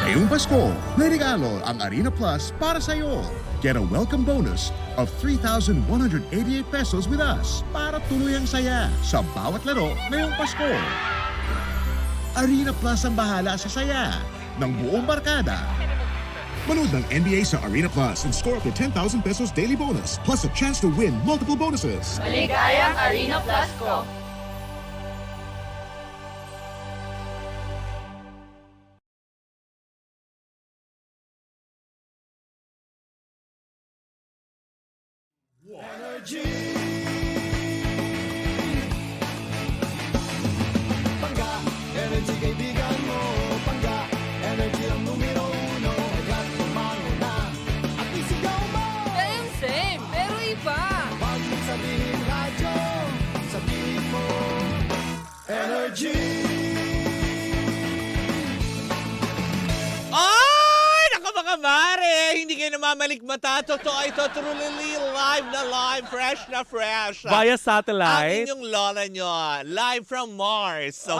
Ngayong Pasko, may regalo ang Arena Plus para sa iyo. Get a welcome bonus of 3,188 pesos with us para tuloy ang saya sa bawat laro ngayong Pasko. Arena Plus ang bahala sa saya ng buong barkada. Manood ng NBA sa Arena Plus and score up to 10,000 pesos daily bonus plus a chance to win multiple bonuses. Maligayang Arena Plus ko! Pangga, energy kaibigan mo. Pangga, energy ang numero uno. Kaya't tumango na at isigaw mo. Same, pero iba! Huwag mong sabihin radyo, sabihin mo energy. Ay! Naku mga mare! Hindi kayo namamalikmata. Totoo ito. Truly live na live. Fresh na fresh. Via Ang satellite. inyong lola nyo. Live from Mars. So,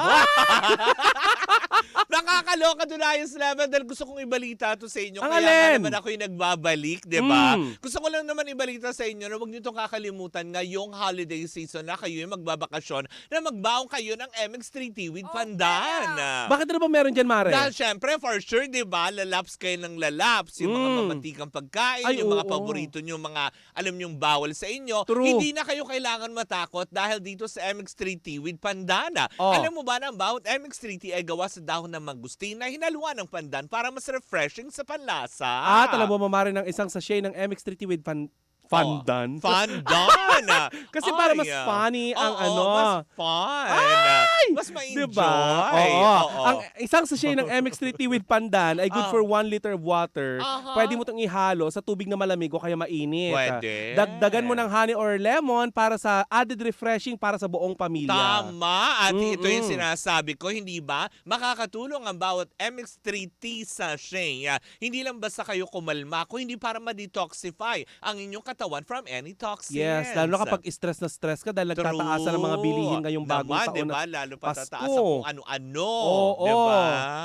nakakaloka doon ayos naman dahil gusto kong ibalita to sa inyo. Ang Kaya nga alin? naman ako yung nagbabalik, di ba? Mm. Gusto ko lang naman ibalita sa inyo na huwag nyo itong kakalimutan ngayong holiday season na kayo yung magbabakasyon na magbaong kayo ng MX3T with Pandan. Bakit na ba meron dyan, Mare? Dahil syempre, for sure, di ba, lalaps kayo ng lalaps. Yung mga mamatikang pagkain, Ay, yung mga oo. paborito nyo, mga alam nyong bawal sa inyo. True. Hindi na kayo kailangan matakot dahil dito sa MX3T with Pandana. Oh. Alam mo ba na ang bawat MX3T ay gawa sa dahon ng mangustin na hinaluan ng pandan para mas refreshing sa panlasa. Alam mo, Mare, ng isang sachet ng MX3T with Pandan. Pandan! Kasi para mas funny ang ano. Mas fun. Mas ma-enjoy. Diba? Oo. Ang isang sachet ng MX3T with Pandan ay good for 1 liter of water. Pwede mo itong ihalo sa tubig na malamig o kaya mainit. Pwede. Dagdagan mo ng honey or lemon para sa added refreshing para sa buong pamilya. Tama. At ito yung sinasabi ko, hindi ba? Makakatulong ang bawat MX3T sachet. Hindi lang basta kayo kumalma, kung hindi para ma-detoxify ang inyong katawan from any toxins. Yes, lalo na kapag stress na stress ka dahil nagtataasan ng mga bilihin ngayong bagong naman, taon. diba? na Lalo pa Pasko. tataas kung ano-ano. Oo. Diba?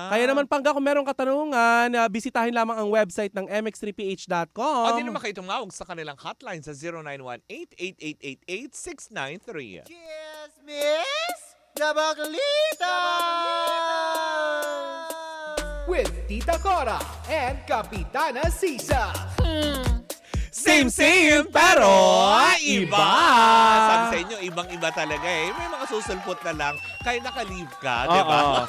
Kaya naman, Pangga, kung merong katanungan, bisitahin lamang ang website ng mx3ph.com. O di naman kayo tumawag sa kanilang hotline sa 0918-8888-693. Yes, miss! Dabaglita! With Tita Cora and Kapitana Sisa. Same, pero iba. Sabi sa inyo, ibang-iba talaga eh. May mga susulpot na lang, kaya naka-leave ka, di ba?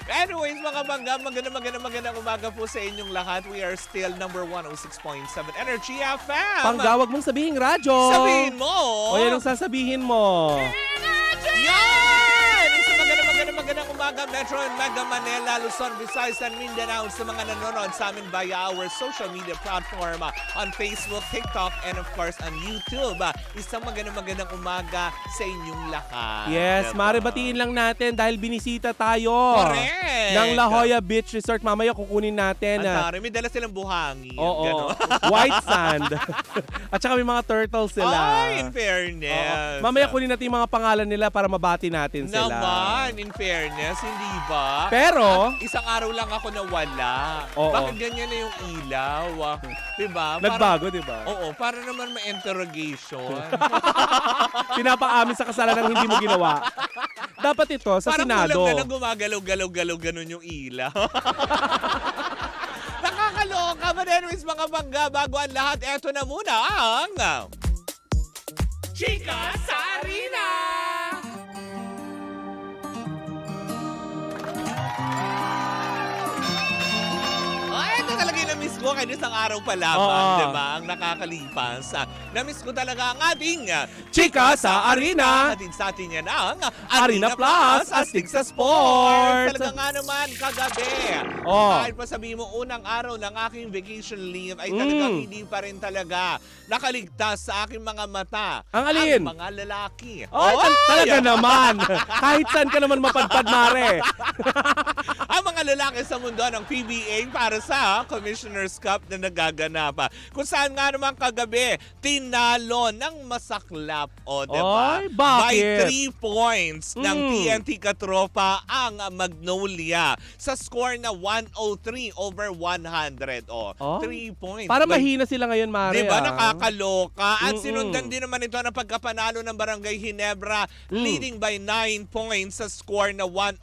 Anyways, mga bangga, magandang umaga po sa inyong lahat. We are still number 106.7 Energy FM. Pangga, wag mong sabihin radyo. Sabihin mo. O yan ang sasabihin mo. Yan! Sa magandang umaga, Metro and Mega Manila, Luzon, Visayas, and Mindanao sa mga nanonood sa amin via our social media platform on Facebook, TikTok, and of course on YouTube. Isang magandang umaga sa inyong lahat. Yes, Diba? Mare, batiin lang natin dahil binisita tayo. Correct! Ng La Jolla Beach Resort. Mamaya kukunin natin. Ang tari, may dala silang buhangin. Oo. Ganon. White sand. At saka may mga turtles sila. Ay, in fairness. Oo. Mamaya kunin natin yung mga pangalan nila para mabati natin sila. Naman, in fairness, hindi ba? Pero, Isang araw lang ako nawala. Oo. Bakit ganyan na yung ilaw? Diba? nagbago, di ba? Oo, para naman may interrogation. Pinapaamin sa kasalanan ng hindi mo ginawa. Dapat ito sa Parang Senado. kulang na lang gumagalaw-galaw ganun yung ilaw. Nakakaloka. But anyways, mga bangga, bago ang lahat, eto na muna ang Chika sa Arena! Ito talaga yung na-miss ko kahit isang araw pa lamang, diba? Ang nakakalipas. Na-miss ko talaga ang ating Chika sa Arena! Hatid sa atin yan ang Arena Plus, astig sa sports. Talaga nga naman kagabi. Oh. Kahit pa sabihin mo unang araw ng aking vacation leave ay talagang hindi pa rin talaga nakaligtas sa aking mga mata. Ang alin? Ang mga lalaki. Ay, talaga naman. Kahit saan ka naman mapadpad, Mare. Ang mga pinakalalaki sa mundo ng PBA para sa Commissioner's Cup na nagaganap. Kung saan nga naman kagabi, tinalo ng masaklap. O, diba? Ay, bakit? By 3 points ng TNT Katropa ang Magnolia sa score na 103 over 100. O, 3 points. Para mahina sila ngayon, Mare. Diba? Nakakaloka. At sinundan din naman ito ng pagkapanalo ng Barangay Ginebra leading by 9 points sa score na 109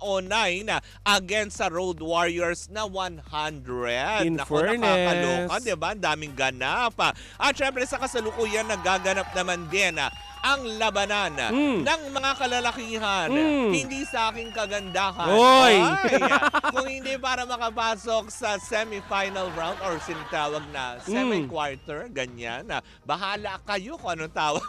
against sa Road Warriors na 100. In Naku, fairness. nakakaloka, diba? Ang daming ganap. At syempre sa kasalukuyan nagaganap naman din ang labanan ng mga kalalakihan. Hindi sa aking kagandahan. Oy! Ay, kung hindi para makapasok sa semi-final round or sinitawag na semi-quarter, ganyan. Bahala kayo kung anong tawag.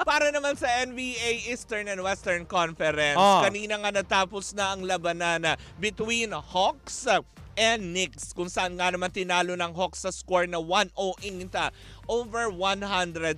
Para naman sa NBA Eastern and Western Conference, kanina nga natapos na ang labanan between Hawks and Knicks, kung saan nga naman tinalo ng Hawks sa score na 1-0 over 100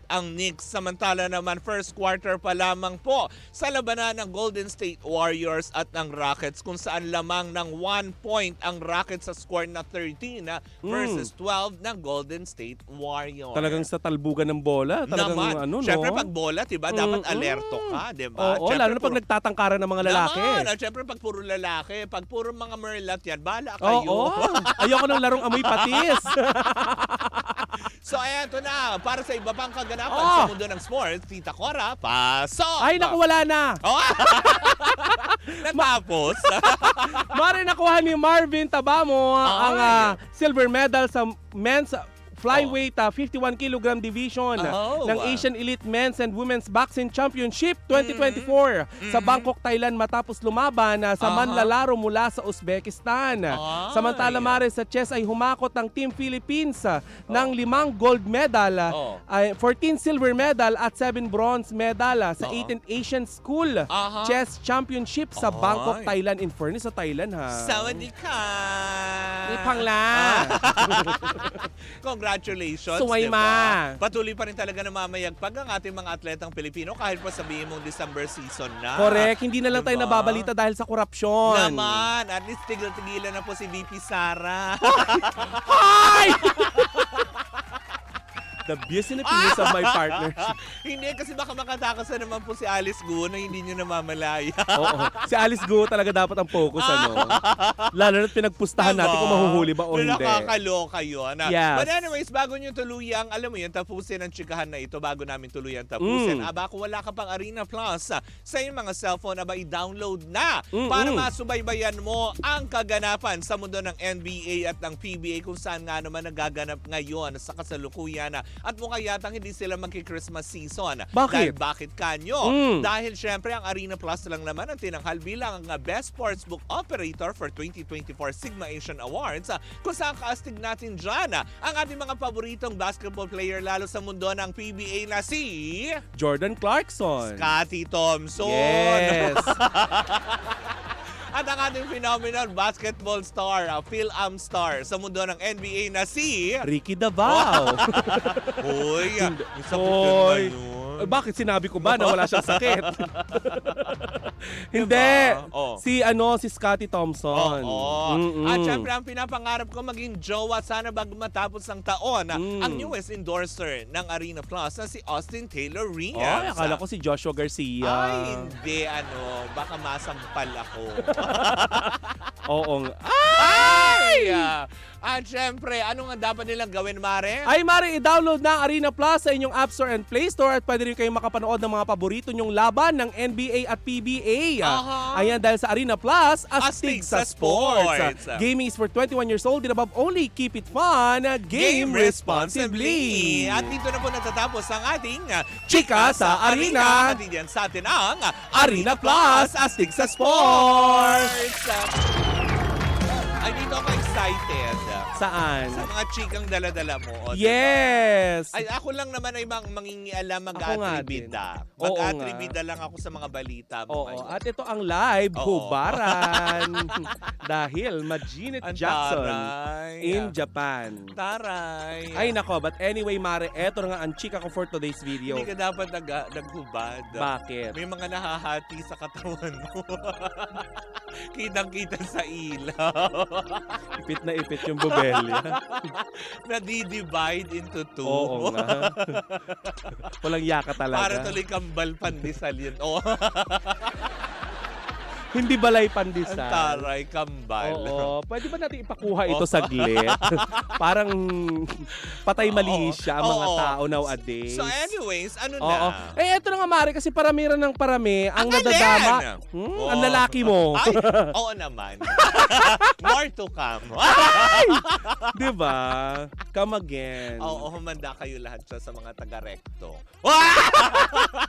ang Knicks. Samantala naman first quarter pa lamang po sa labanan ng Golden State Warriors at ng Rockets, kung saan lamang ng 1 point ang Rockets sa score na 13 versus 12 ng Golden State Warriors. Talagang sa talbugan ng bola. Talagang Naman. ano, no? Siyempre pag bola, diba, dapat alerto ka, diba? Oo, lalo na pag nagtatangkaran ng mga lalaki. Naman. At syempre pag puro lalaki, pag puro mga merlat yan, bahala kayo. Oo. Ayoko ng larong amoy patis. So, ayan, ito na. Para sa iba pang kaganapan sa mundo ng sports, Tita Cora, pasok! Ay, naku, wala na. Oh. Natapos. Mare, nakuha ni Marvin Tabamo ang silver medal sa men's flyweight 51 kilogram division ng Asian Elite Men's and Women's Boxing Championship 2024 sa Bangkok, Thailand, matapos lumaban sa manlalaro mula sa Uzbekistan. Samantala, Mare, sa chess ay humakot ang Team Philippines ng 5 gold medal, 14 silver medal at 7 bronze medal sa 18th Asian School Chess Championship sa Bangkok, Thailand. In fairness sa Thailand, ha? Sawadee ka! Pangla! Congratulations, Suway, diba? ma. Patuloy pa rin talaga na mamayagpag ang ating mga atletang Pilipino kahit pa sabihin mong December season na. Correct. Hindi na lang tayo Diba? nababalita dahil sa korupsyon. Naman. At least tigil-tigilan na po si VP Sara. Hi! The views and opinions of my partnership. Hindi, kasi baka makatakas na naman po si Alice Guo na hindi nyo namamalaya. Oo. Si Alice Go talaga dapat ang focus, ano? Lalo na't pinagpustahan natin kung mahuhuli ba o hindi. Nakakaloka yun. Yes. But anyways, bago nyo tuluyang, alam mo yun, tapusin ang chikahan na ito, bago namin tuluyang tapusin. Kung wala ka pang Arena Plus sa iyong mga cellphone, i-download na para masubaybayan mo ang kaganapan sa mundo ng NBA at ng PBA, kung saan nga naman nagaganap ngayon sa kasalukuyan. At mukha yatang hindi sila magki-Christmas season. Bakit? Bakit kanyo? Dahil syempre ang Arena Plus lang naman ang tinanghal bilang ang Best Sportsbook Operator for 2024 Sigma Asian Awards, kung saan kaastig natin dyan ang ating mga paboritong basketball player lalo sa mundo ng PBA na si Jordan Clarkson. Scottie Thompson. Yes. At ang ating phenomenal basketball star, Phil Star sa mundo ng NBA na si Ricky Davao. Uy, may sakit Hoy. yun ba yun? Bakit sinabi ko ba na wala siyang sakit? Hindi. Si Scottie Thompson. At syempre ang pinapangarap ko maging jowa sana bago matapos ang taon ang newest endorser ng Arena Plus na si Austin Taylor Reyes. Ay, akala ko si Joshua Garcia. Ay, hindi baka masampal ako. Oo nga. Ay! At syempre, ano nga dapat nilang gawin, Mare? Ay, Mare, i-download na ang Arena Plus sa inyong App Store and Play Store at pwede rin kayong makapanood ng mga paborito nyong laban ng NBA at PBA. Ayan, dahil sa Arena Plus, astig sa sports. Gaming is for 21 years old and above only. Keep it fun. Game responsibly. At dito na po natatapos ang ating Chika sa Arena. At yan sa atin ang Arena Plus, astig sa sports. Ay, dito ako excited. Saan? Sa mga chikang dala-dala mo. O, Yes! diba? Ay, ako lang naman ay mangingialam, Ako nga mag-atribida. din. Oo Mag-atribida lang ako sa mga balita mo. Oo, at ito ang live hubaran dahil Majinet Ang Jackson taray. in Japan. Taray. Ay nako, but anyway, Mare, eto na nga ang chika ko for today's video. Hindi ka dapat naghubad. Bakit? May mga nahahati sa katawan mo. Kitang-kita sa ilaw. Ipit na ipit yung bubelya. Nadi-divide into two. Oo nga. Walang yaka talaga. Para tuloy kambal pandesal yun. Oh. Hindi balay Ang pandesal. taray, kambal. Oo. Pwede ba natin ipakuha ito saglit? Parang patay mali siya ang mga Oo. tao nowadays. So anyways, ano Oo. na? Eto na nga, Mari, kasi paramiran ng parami ang Ang nadadama. alin? Oo. Ang lalaki mo. Ay, oo naman. More to come. Di ba? Come again. Oo, humanda kayo lahat sa mga taga-recto.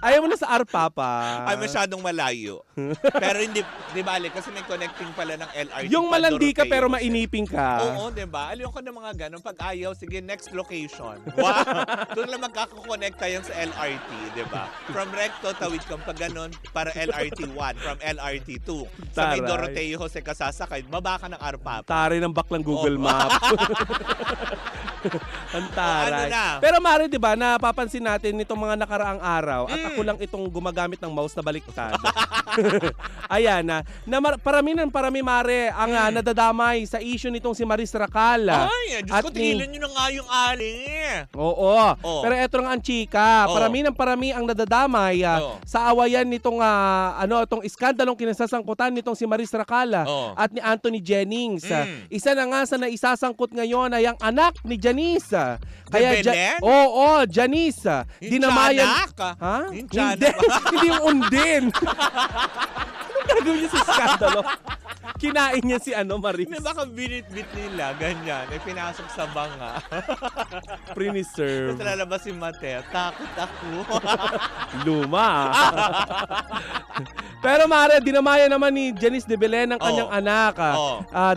Ayaw mo na sa Arpapa. Ay, masyadong malayo. Pero hindi bali, kasi may connecting pala ng LRT. Yung pa, malandi ka Doroteo. pero mainiping ka. Oo, di ba? Alam ko ng mga ganun. Pag ayaw, sige, next location. Wow! Doon lang magkakakonekta yan sa LRT, di ba? From Recto, tawid kang pag ganun, para LRT 1. From LRT 2. Sa may Taray. Doroteo Jose ka sasakay, baba ka ng Arpapa. Tari ng baklang Google Map. Ang taray. ano na? Pero Mari, di ba, napapansin natin nitong mga nakaraang araw at ako lang itong gumagamit ng mouse na baliktad. Ayan parami Mare ang nadadamay sa issue nitong si Maris Racal. Ay, Diyos At ko, tigilan nyo na nga yung aling eh. Oo. Oh. Pero eto nga ang chika. Oh. Parami ang nadadamay Oh. sa awayan nitong itong iskandalong kinasasangkutan nitong si Maris Racal Oh. at ni Anthony Jennings. Isa na nga sa naisasangkut ngayon ay ang anak ni Janice. Belen? Oo, Janice. Yung Dinamayan. tiyanak? Ha? Yung Hindi. tiyanak ba? Hindi yung undin. Anong gagawin niya sa iskandalo? Kinain niya si Maris. Hindi baka binit-bit nila, ganyan. Eh, pinasok sa banga. Pre-serve. Tapos lalabas si Mate, takot ako. Luma. Pero Mare, dinamaya naman ni Janice de Belen ang kanyang anak.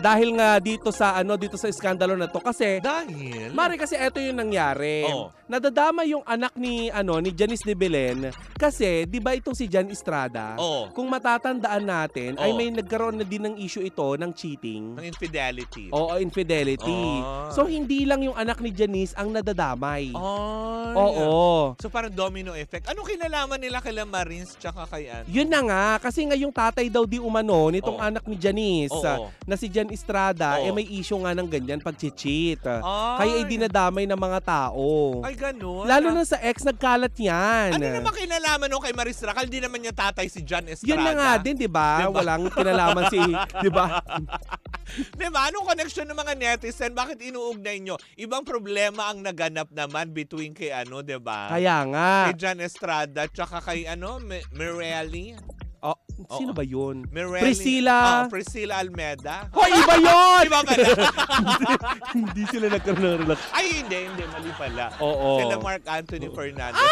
Dahil nga dito sa iskandalo na to kasi Dahil? Mare, kasi eto yung nangyari. Oo. Nadadama yung anak ni Janice de Belen kasi 'di ba itong si Jan Estrada? Oo. Kung matatandaan natin ay Oo. may nagkaroon na din ng issue ito ng cheating. Ng infidelity. Oo, infidelity. Ah. So hindi lang yung anak ni Janice ang nadadamay. Oh. Oo. So parang domino effect. Anong kinalaman nila kay Marins tsaka kay Ann? Yun na nga, kasi nga yung tatay daw di umano nitong Oo. anak ni Janice Oo. na si Jan Estrada, Oo. may issue nga ng ganyan pag-cheat. Ay. Kaya dinadamay ng mga tao. Ay, ganun. Lalo na sa ex, nagkalat yan. Ano naman kinalaman nung kay Maris Racal? Di naman niya tatay si John Estrada. Yun na nga din, di ba? Diba? Walang kinalaman si, di ba? Diba? Anong connection ng mga netizen? Bakit inuugnay nyo? Ibang problema ang naganap naman between kay diba? Kaya nga. Kay John Estrada tsaka kay Mirelli. Oh, sino ba yun? Mirelli. Priscilla. Priscilla Almeda. Hoy, iba yun! Iba pala. Hindi sila nagkaroon ng relasyon. Ay, hindi. Mali pala. Oo. Sila Mark Anthony Fernandez.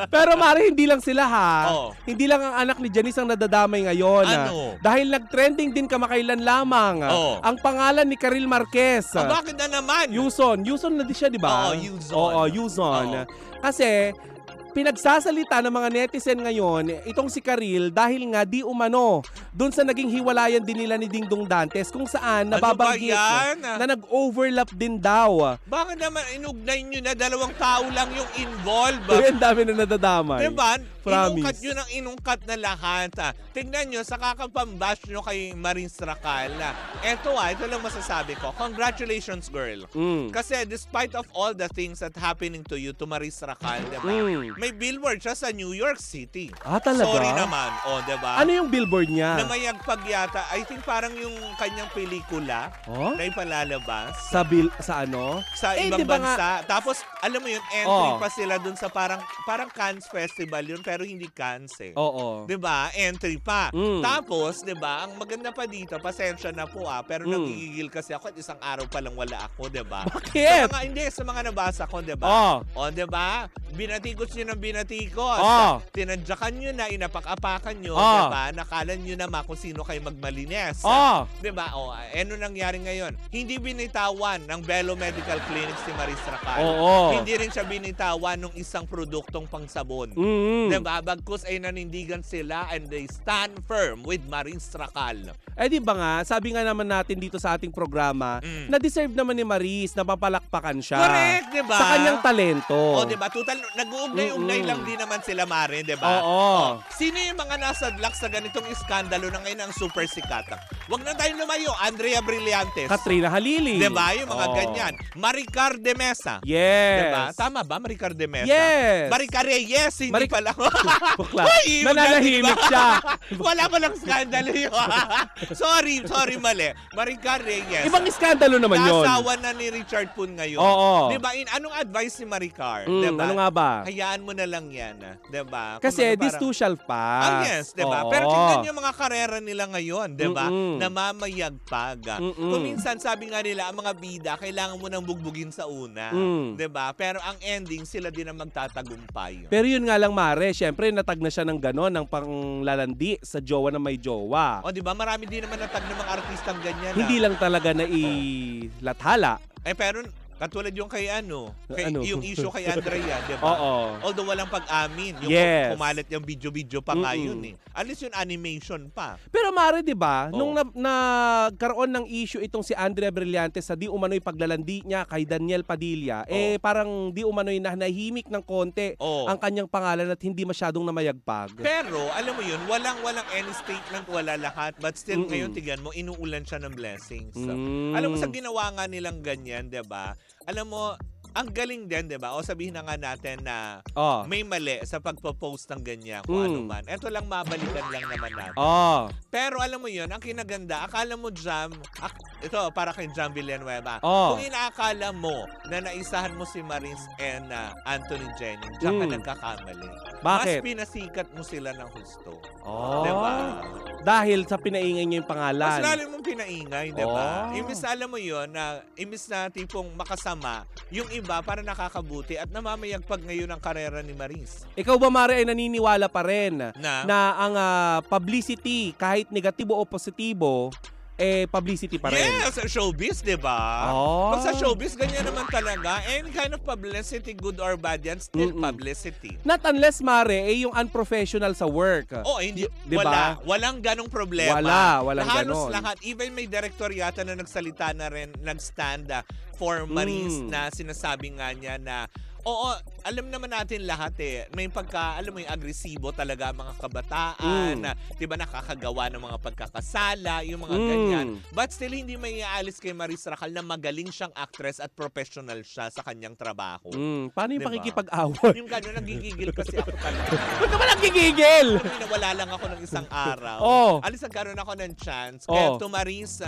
Pero Mari, hindi lang sila ha. Oo. Hindi lang ang anak ni Janice ang nadadamay ngayon. Ano? Dahil nag-trending din kamakailan lamang Oo. ang pangalan ni Karil Marquez. Bakit na naman? Yuson na di siya, di ba? Oo, Yuzon. Oo, Yuzon. Oo. Kasi pinagsasalita ng mga netizen ngayon itong si Karil dahil nga di umano doon sa naging hiwalayan din nila ni Dingdong Dantes kung saan nababanggit yan? na nag-overlap din daw. Bakit naman inugnay nyo na dalawang tao lang yung involved? Pero ang dami na nadadamay. Diba? Promise. Inungkat nyo ng inungkat na lahat. Tignan nyo, sa kakapambash nyo kay Marins Racal na ito lang masasabi ko. Congratulations, girl. Kasi despite of all the things that happening to you, to Marins Racal, diba? May billboard siya sa New York City. Ah, talaga? Sorry naman. Diba? Ano yung billboard niya? Na mayagpag yata. I think parang yung kanyang pelikula Oh? na ipalalabas Sa ano? sa Eh, ibang di ba bansa. Tapos, alam mo yun, entry Oh. pa sila dun sa parang Cannes Festival yun, pero hindi Cannes eh. Oo. 'Di ba? Entry pa. Mm. Tapos, 'di ba? Ang maganda pa dito, pasensya na po pero nagigigil kasi ako at isang araw pa lang wala ako, 'di ba? Bakit? Sa mga nabasa ko, 'di ba? Oh. O, 'di ba? Binatikos niyo ng binatikos. Oh. Tinadyakan niyo na, inapak-apakan niyo, Oh. 'di ba? Nakalan niyo na kung sino kayo magmalines. Oh. 'Di ba? Ano nangyari ngayon? Hindi binitawan ng Bello Medical Clinic si Maris Racal. Oo. Hindi rin siya binitawan ng isang produktong pangsabon. 'Di Mm. Diba? Bagkus ay nanindigan sila and they stand firm with Maris Racal. Eh di ba nga, sabi nga naman natin dito sa ating programa, na deserve naman ni Maris na papalakpakan siya. Correct, diba? Sa kanyang talento. O, diba? Total, nag-uugnay-ugnay lang din naman sila, Mare, diba? Oo. Sino yung mga nasadlak sa ganitong iskandalo na ngayon ang super sikat? Huwag na tayong lumayo. Andrea Brillantes. Katrina Halili. Diba? Yung mga Oo. ganyan. Maricar de Mesa. Yes. Diba? Tama ba, Maricar de Mesa? Yes. Maricar Reyes, hindi pala. Bakla. Uy, Nananahimik diba? siya. Wala pa lang skandalo yun. sorry, mali. Maricar Reyes. Ibang iskandalo naman yun. Nasawa na ni Richard Poon ngayon. Oo. Diba? Anong advice ni Maricar? Mm, Diba? ano nga ba? Hayaan mo na lang yan. Diba? Kasi Kumbaga this parang- too shall pass. Ah, yes, diba? Oo. Pero tingnan yung mga karera nila ngayon, diba? Mm-mm. Namamayagpag. Kung minsan, sabi nga nila, ang mga bida, kailangan mo nang bugbugin sa una. Diba? Pero ang ending, sila din ang magtatagumpay. Pero yun nga lang, Mare, syempre natag na siya ng ganon, ng panglalandi sa jowa na may jowa. O, diba? Marami din naman natag ng mga artistang ganyan. Hindi lang talaga na ilathala. Pero katulad yung kay Ano? yung issue kay Andrea, di ba? Oo. Although walang pag-amin, yung Yes. kumalat yung video-video pa nga yun eh. At least yung animation pa. Pero Mare, di ba, Oo. nung nagkaroon ng issue itong si Andrea Brillantes sa di umano'y paglalandi niya kay Daniel Padilla, parang di umano'y nahimik ng konti Oo. ang kanyang pangalan at hindi masyadong namayagpag. Pero, alam mo yun, walang any statement, wala lahat. But still, ngayon, tignan mo, inuulan siya ng blessings. Alam mo, sa ginawa nga nilang ganyan, di ba? Alam mo, ang galing din, di ba? O sabihin na nga natin na may mali sa pagpo-post ng ganyan, kung ano man. Ito lang, mabalikan lang naman natin. Pero alam mo yun, ang kinaganda, akala mo, Jam, ito, para kay Jam Villanueva, kung inaakala mo na naisahan mo si Maris and Anthony Jennings, diyan ka nagkakamali. Bakit? Mas pinasikat mo sila ng husto. Oh. Diba? Dahil sa pinaingay niya yung pangalan. Mas lalo mong pinaingay, di ba? Imbis alam mo yun, na imbis na tipong makasama, yung iba para nakakabuti at namamayagpag ngayon ang karera ni Maris. Ikaw ba, Mare, ay naniniwala pa rin Na ang publicity, kahit negatibo o positibo, publicity pa rin? Yes, showbiz, di ba? Pag sa showbiz, ganyan naman talaga. Any kind of publicity, good or bad yan, still publicity. Not unless, Mare, yung unprofessional sa work. Hindi. Diba? Walang ganong problema. Walang Halos ganon. lahat. Even may director yata na nagsalita na rin, nag-stand for Maris na sinasabi nga niya na alam naman natin lahat may alam mo yung agresibo talaga ang mga kabataan, na, diba, nakakagawa ng mga pagkakasala, yung mga ganyan. But still, hindi may iaalis kay Maris Racal na magaling siyang actress at professional siya sa kanyang trabaho. Paano yung Diba? pakikipag-away? Yung gano'n, nagigigil kasi ako talaga. Ba't naman nagigigil? Sabi na wala lang ako ng isang araw. Alis nagkaroon ako ng chance. Kaya to Maris,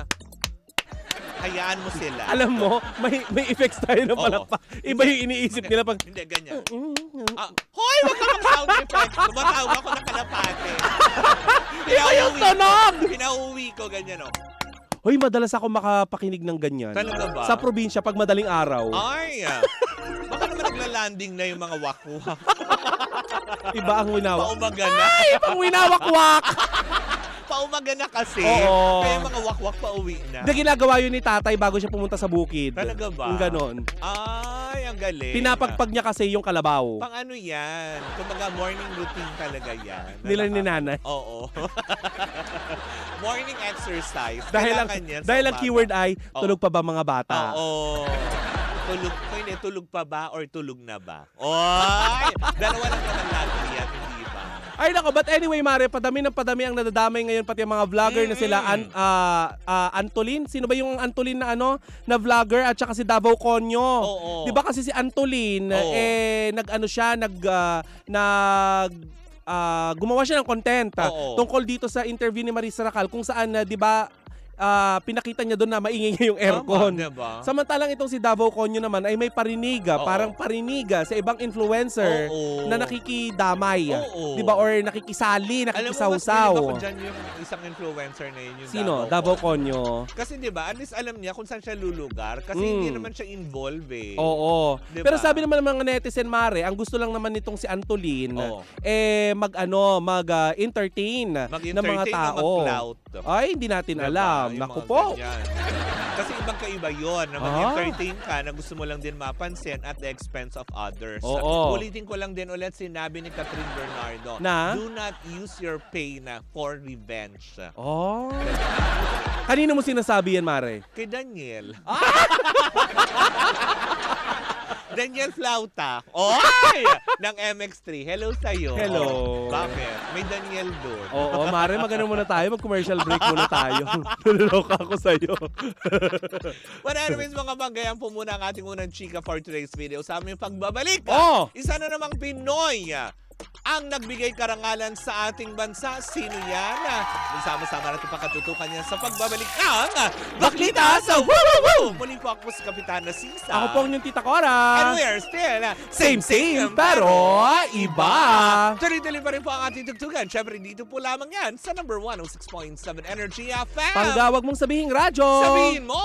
hayaan mo sila. Alam mo, may effects tayo ng palakpak. Iba yung iniisip nila pag... Hindi, ganyan. Hoy, wag ka mag-sound effects. Tumatawag ako ng kalapate. Iba yung tunog! Pinauwi ko, ganyan Hoy, madalas ako makapakinig ng ganyan. Talaga ba? Sa probinsya, pag madaling araw. Ay, baka naman nagla-landing na yung mga wakwak. Iba ang winawak. Paumaga na. Ay, pang winawakwak! Paumaga na kasi. Oo. Kaya yung mga wakwak pauwi na. Hindi, ginagawa yun ni tatay bago siya pumunta sa bukid. Talaga ba? Yung ganon. Ay, ang galing. Pinapagpag niya kasi yung kalabaw. Pang ano yan? Kumbaga morning routine talaga yan. Nila ni nanay. Oo. Morning exercise. Dahil Kailangan yan sa ang umaga. keyword ay, tulog pa ba mga bata? Oo. Tulog pa ba or tulog na ba? Oy! Dalawa lang naman lagi yan, hindi ba? Ay nako, but anyway, Mare, padami ang nadadamay ngayon pati ang mga vlogger na sila Antolin. Sino ba yung Antolin na na vlogger at saka si Davao Conyo? Oo. 'Di ba kasi si Antolin gumawa siya ng content tungkol dito sa interview ni Maris Racal kung saan 'di ba pinakita niya doon na maingay yung aircon. Diba? Samantalang itong si Davao Conyo naman ay may pariniga, parang pariniga sa ibang influencer na nakikidamay. Oo. 'Di ba? Or nakikisali, Alam mo, mas nakikisawsaw. bilib ako dyan yung isang influencer na yun. Yung Sino? Davao Conyo. Kasi di ba, at least alam niya kung saan siya lulugar. Kasi hindi naman siya involved Oo. Diba? Pero sabi naman ng mga netizen, Mare, ang gusto lang naman nitong si Antolin, mag-entertain ng mga tao. Mag-clout. Ay, hindi natin Diba? alam. Yung Naku mga po. ganyan. Kasi ibang kaiba yun na mag-entertain ka na gusto mo lang din mapansin at the expense of others. Oo. Ulitin ko lang din ulit sinabi ni Catherine Bernardo, Na? do not use your pain for revenge. Oh. Kanino mo sinasabi yan, Mare? Kay Daniel. Daniel Flauta. Oy! Ng MX3. Hello sa'yo. Hello. Bakit? May Daniel doon. Oo, Mare, magano muna tayo. Mag-commercial break muna tayo. Naloloka ako sa'yo. But anyways, mga banggayan po muna ang ating unang chika for today's video. Sa aming pagbabalik, Oh! isa na namang Pinoy ang nagbigay karangalan sa ating bansa. Sino yan? Magsama-sama natin pakatutukan niya sa pagbabalik ng Baklita sa Woo Woo Woo! Muli po ako si Kapitan na Sisa. Ako po ang inyong Tita Cora. And we're still Same, pero iba. Tuloy-tuloy pa rin po ang ating tugtugan. Siyempre, dito po lamang yan sa number 106.7 Energy FM. Panggawag mong sabihing radyo. Sabihin mo!